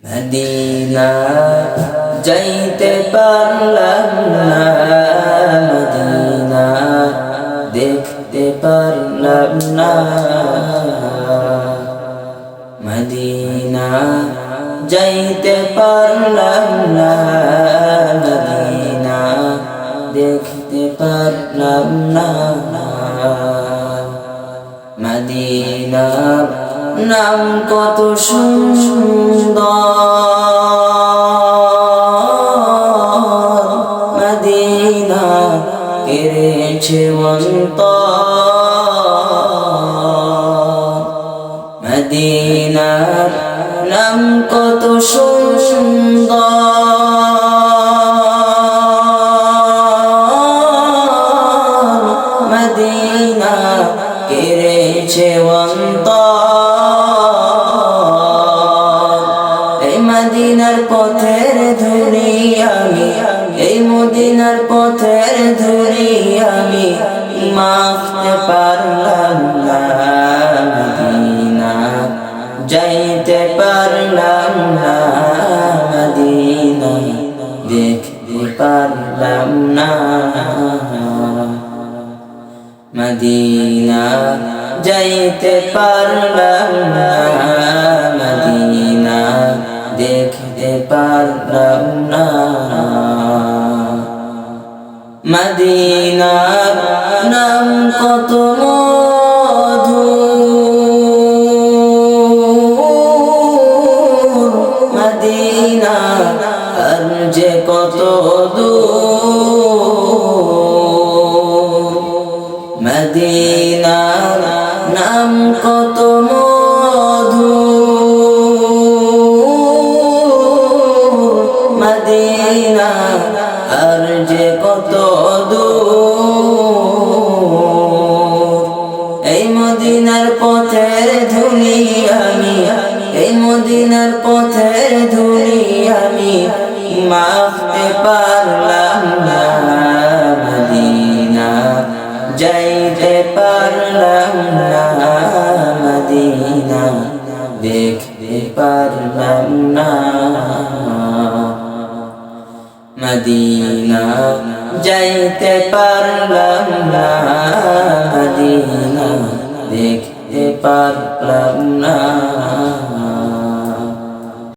Medina যাইতে পারলাম না, মদিনা দেখতে পারলাম না, মদিনা যাইতে পারলাম না, মদিনা দেখতে পারলাম না। মদিনার নাম কত সুন্দর, মদিনা কেড়েছে অন্তর। মদিনার নাম কত সুন্দর, মদিনা কেড়েছে অন্তর। এই মদিনার পথের ধুলি আমি, এই মদিনার পথের ধুলি আমি মাখতে পারলাম না, মদিনা যাইতে পারলাম না, মদিনা দেখতে পারলাম না। মদিনা যাইতে পারলাম না, মদিনা দেখতে পারলাম না। মদিনার নাম কত মধুর, মদিনা আর যে কত দূর। মদিনার নাম কত মধুর, মদিনা আর যে কত দূর। এই মদিনার পথের ধুলি আমি, এই মদিনার পথের ধুলি আমি মাখতে পারলাম না, মদিনা যাইতে পারলাম না, মদিনা দেখতে পারলাম না। মদিনা যাইতে পারলাম না, মদিনা দেখতে পারলাম না।